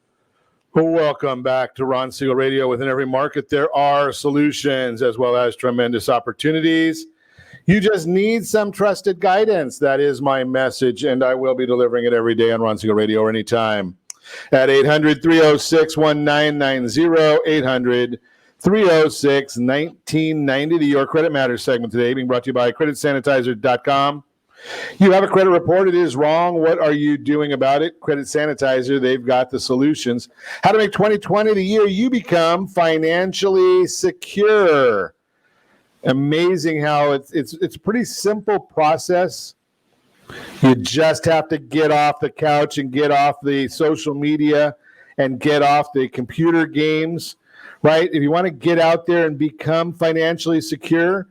Welcome back to Ron Siegel Radio. Within every market, there are solutions as well as tremendous opportunities. You just need some trusted guidance. That is my message, and I will be delivering it every day on Ron Siegel Radio or anytime at 800-306-1990, 800-306-1990. The Your Credit Matters segment today being brought to you by CreditSanitizer.com. You have a credit report. It is wrong. What are you doing about it? Credit Sanitizer, they've got the solutions. How to make 2020 the year you become financially secure. Amazing how it's a pretty simple process. You just have to get off the couch and get off the social media and get off the computer games. right? If you want to get out there and become financially secure,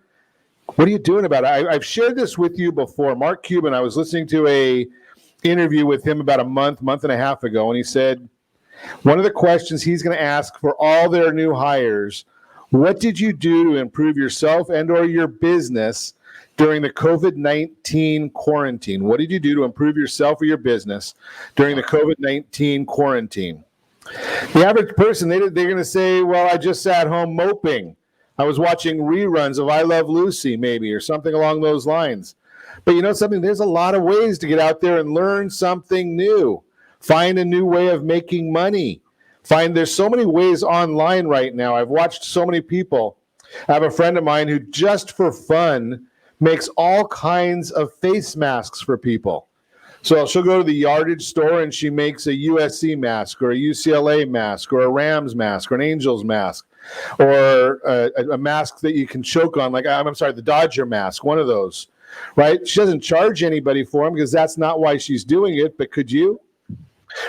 what are you doing about it? I've shared this with you before. Mark Cuban, I was listening to a interview with him about a month and a half ago, and he said one of the questions he's going to ask for all their new hires, what did you do to improve yourself and or your business during the COVID-19 quarantine? What did you do to improve yourself or your business during the COVID-19 quarantine? The average person, they're going to say, well, I just sat home moping. I was watching reruns of I Love Lucy, maybe, or something along those lines. But you know something? There's a lot of ways to get out there and learn something new. Find a new way of making money. There's so many ways online right now. I've watched so many people. I have a friend of mine who just for fun makes all kinds of face masks for people. So she'll go to the yardage store and she makes a USC mask or a UCLA mask or a Rams mask or an Angels mask or a mask that you can choke on, like, I'm sorry, the Dodger mask, one of those, right? She doesn't charge anybody for them because that's not why she's doing it, but could you?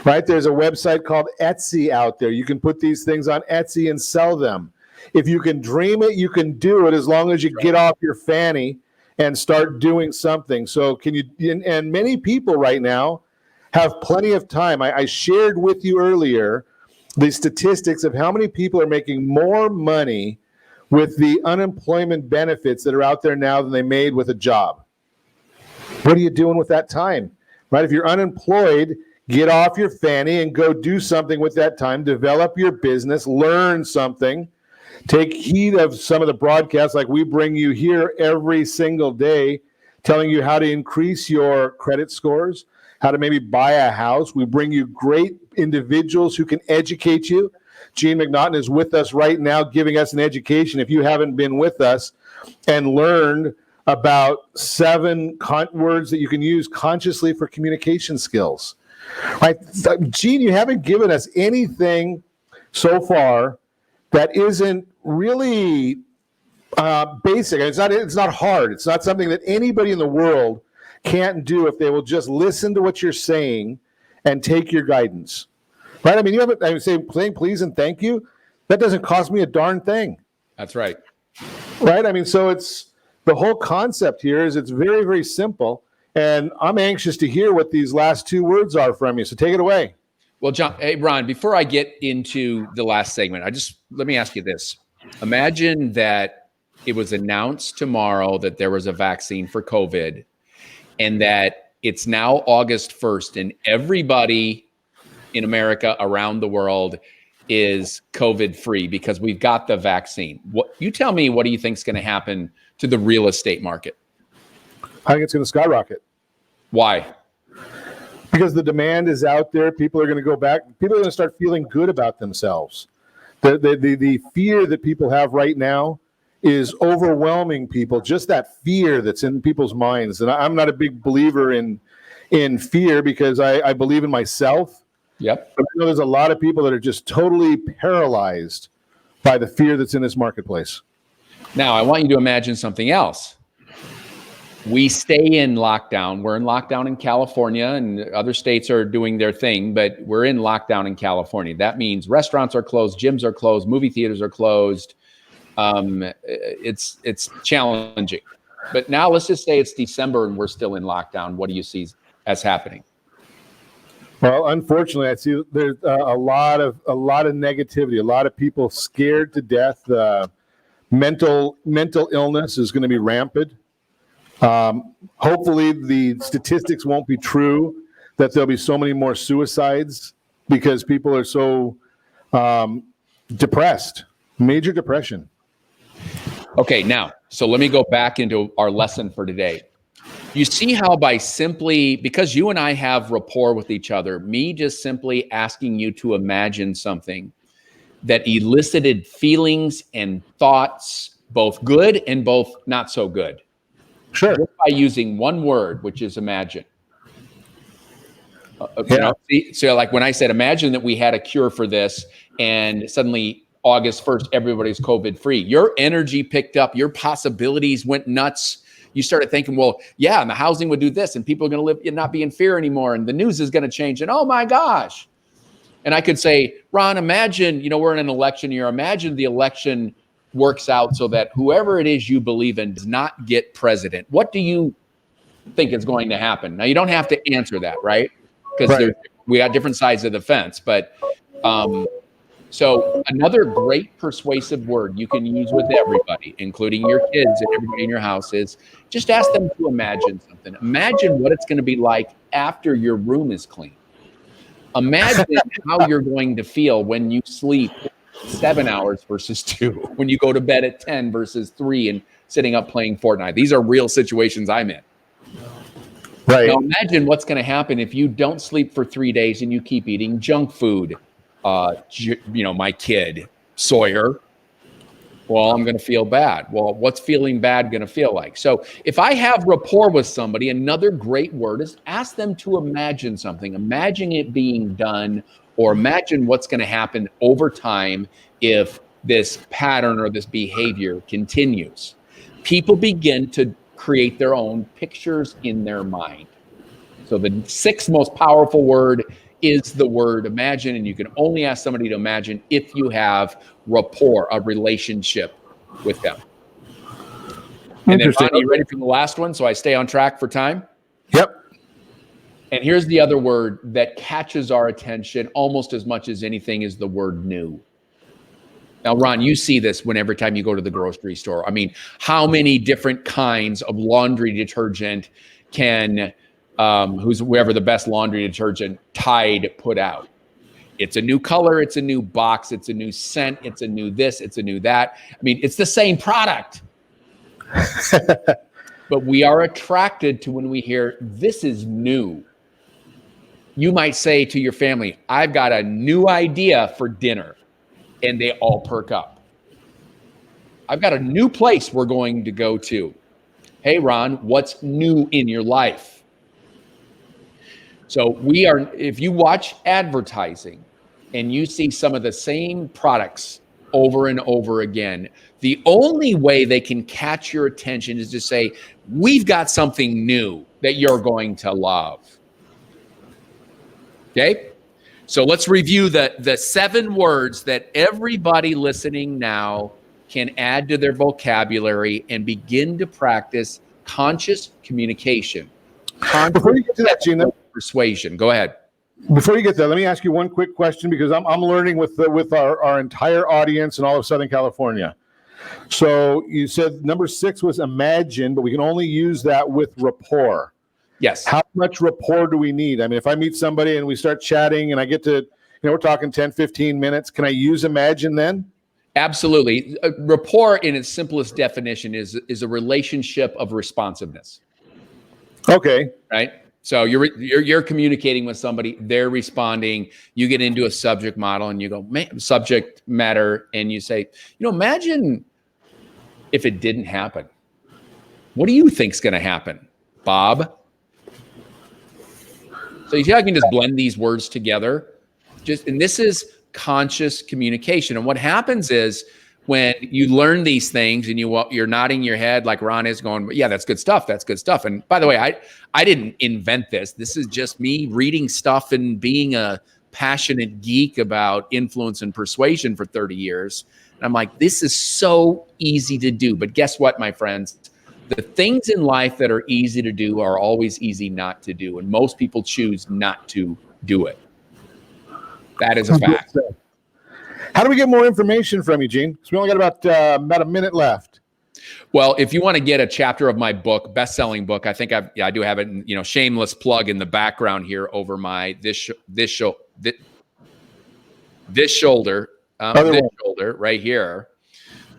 Right? There's a website called Etsy out there. You can put these things on Etsy and sell them. If you can dream it, you can do it as long as you get off your fanny and start doing something. So can you, and many people right now have plenty of time. I shared with you earlier the statistics of how many people are making more money with the unemployment benefits that are out there now than they made with a job. What are you doing with that time? Right? If you're unemployed, get off your fanny and go do something with that time. Develop your business, learn something. Take heed of some of the broadcasts like we bring you here every single day, telling you how to increase your credit scores, how to maybe buy a house. We bring you great individuals who can educate you. Gene McNaughton is with us right now giving us an education. If you haven't been with us and learned about 7 words that you can use consciously for communication skills. Right? Gene, you haven't given us anything so far that isn't really basic. It's not hard. It's not something that anybody in the world can't do if they will just listen to what you're saying and take your guidance. Right? I mean, saying please and thank you. That doesn't cost me a darn thing. That's right. Right? I mean, so it's the whole concept here is it's very, very simple. And I'm anxious to hear what these last 2 words are from you. So take it away. Well, John, hey, Ron, before I get into the last segment, let me ask you this. Imagine that it was announced tomorrow that there was a vaccine for COVID and that it's now August 1st and everybody in America around the world is COVID free because we've got the vaccine. You tell me, what do you think is going to happen to the real estate market? I think it's going to skyrocket. Why? Because the demand is out there. People are going to go back. People are going to start feeling good about themselves. The fear that people have right now is overwhelming people. Just that fear that's in people's minds. And I'm not a big believer in fear because I believe in myself. Yep. But I know there's a lot of people that are just totally paralyzed by the fear that's in this marketplace. Now, I want you to imagine something else. We stay in lockdown. We're in lockdown in California, and other states are doing their thing, but we're in lockdown in California. That means restaurants are closed, gyms are closed, movie theaters are closed. It's challenging. But now let's just say it's December and we're still in lockdown. What do you see as happening? Well, unfortunately, I see there's a lot of negativity, a lot of people scared to death. Mental illness is going to be rampant. Hopefully the statistics won't be true that there'll be so many more suicides because people are so depressed, major depression. Okay, now, so let me go back into our lesson for today. You see how because you and I have rapport with each other, me just simply asking you to imagine something that elicited feelings and thoughts, both good and both not so good. Sure. Just by using one word, which is imagine. So like when I said, imagine that we had a cure for this and suddenly August 1st, everybody's COVID free. Your energy picked up, your possibilities went nuts. You started thinking, well, yeah, and the housing would do this and people are going to live and not be in fear anymore. And the news is going to change. And oh my gosh. And I could say, Ron, imagine, we're in an election year. Imagine the election works out so that whoever it is you believe in does not get president. What do you think is going to happen? Now, you don't have to answer that, right? Because we got different sides of the fence. But so another great persuasive word you can use with everybody, including your kids and everybody in your house, is just ask them to imagine something. Imagine what it's going to be like after your room is clean. Imagine how you're going to feel when you sleep 7 hours versus 2, when you go to bed at 10 versus 3 and sitting up playing Fortnite. These are real situations I'm in. Right. Now imagine what's going to happen if you don't sleep for 3 days and you keep eating junk food. My kid, Sawyer, well, I'm going to feel bad. Well, what's feeling bad going to feel like? So if I have rapport with somebody, another great word is ask them to imagine something. Imagine it being done, or imagine what's going to happen over time if this pattern or this behavior continues. People begin to create their own pictures in their mind. So the 6th most powerful word is the word imagine, and you can only ask somebody to imagine if you have rapport, a relationship with them. And then, Ron, you ready for the last one so I stay on track for time? Yep. And here's the other word that catches our attention almost as much as anything is the word new. Now, Ron, you see this every time you go to the grocery store. I mean, how many different kinds of laundry detergent can whoever the best laundry detergent, Tide, put out? It's a new color, it's a new box, it's a new scent, it's a new this, it's a new that. I mean, it's the same product. But we are attracted to when we hear this is new. You might say to your family, I've got a new idea for dinner. And they all perk up. I've got a new place we're going to go to. Hey, Ron, what's new in your life? So if you watch advertising and you see some of the same products over and over again, the only way they can catch your attention is to say, we've got something new that you're going to love. Okay? So let's review the 7 words that everybody listening now can add to their vocabulary and begin to practice conscious communication. Before you get to that, Gene, persuasion. Go ahead. Before you get there, let me ask you one quick question, because I'm learning with our entire audience in all of Southern California. So you said number 6 was imagine, but we can only use that with rapport. Yes. How much rapport do we need? I mean, if I meet somebody and we start chatting and I get to, we're talking 10, 15 minutes, can I use imagine then? Absolutely. Rapport in its simplest definition is a relationship of responsiveness. Okay. Right? So you're communicating with somebody, they're responding, you get into a subject model and you go, subject matter, and you say, imagine if it didn't happen. What do you think's going to happen, Bob? So you see how I can just blend these words together? And this is conscious communication. And what happens is when you learn these things and you're nodding your head like Ron is going, yeah, that's good stuff. That's good stuff. And by the way, I didn't invent this. This is just me reading stuff and being a passionate geek about influence and persuasion for 30 years. And I'm like, this is so easy to do. But guess what, my friends? The things in life that are easy to do are always easy not to do. And most people choose not to do it. That is a fact. How do we get more information from you, Gene? Because we only got about a minute left. Well, if you want to get a chapter of my book, best-selling book, I think I do have it. Shameless plug in the background here over my this shoulder right here.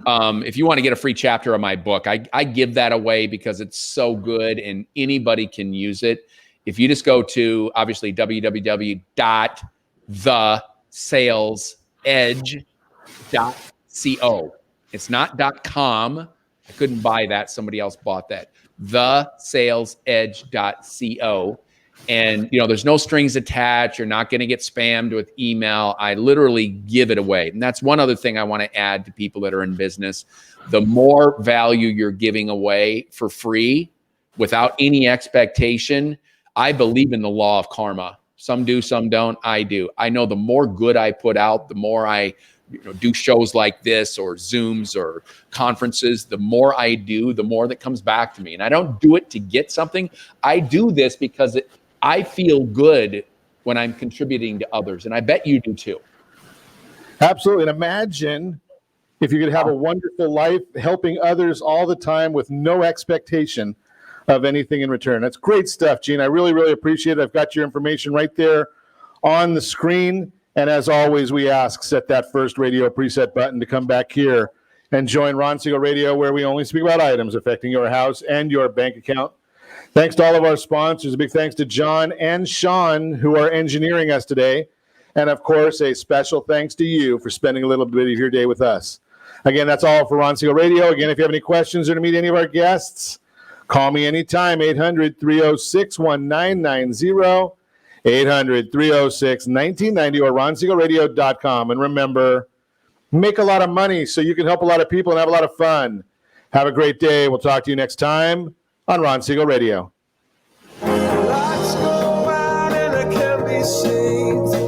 If you want to get a free chapter of my book, I give that away because it's so good and anybody can use it. If you just go to obviously www.thesalesedge.co. It's not .com. I couldn't buy that. Somebody else bought that. Thesalesedge.co. And, there's no strings attached. You're not going to get spammed with email. I literally give it away. And that's one other thing I want to add to people that are in business. The more value you're giving away for free without any expectation, I believe in the law of karma. Some do, some don't. I do. I know the more good I put out, the more I do shows like this or Zooms or conferences, the more I do, the more that comes back to me. And I don't do it to get something. I do this because I feel good when I'm contributing to others. And I bet you do too. Absolutely. And imagine if you could have a wonderful life helping others all the time with no expectation of anything in return. That's great stuff, Gene. I really, really appreciate it. I've got your information right there on the screen. And as always, we ask, set that first radio preset button to come back here and join Ron Siegel Radio, where we only speak about items affecting your house and your bank account. Thanks to all of our sponsors. A big thanks to John and Sean, who are engineering us today. And of course, a special thanks to you for spending a little bit of your day with us. Again, that's all for Ron Siegel Radio. Again, if you have any questions or to meet any of our guests, call me anytime, 800-306-1990, 800-306-1990, or ronsiegelradio.com. And remember, make a lot of money so you can help a lot of people and have a lot of fun. Have a great day. We'll talk to you next time on Ron Siegel Radio. Lights go out and I can't be saved.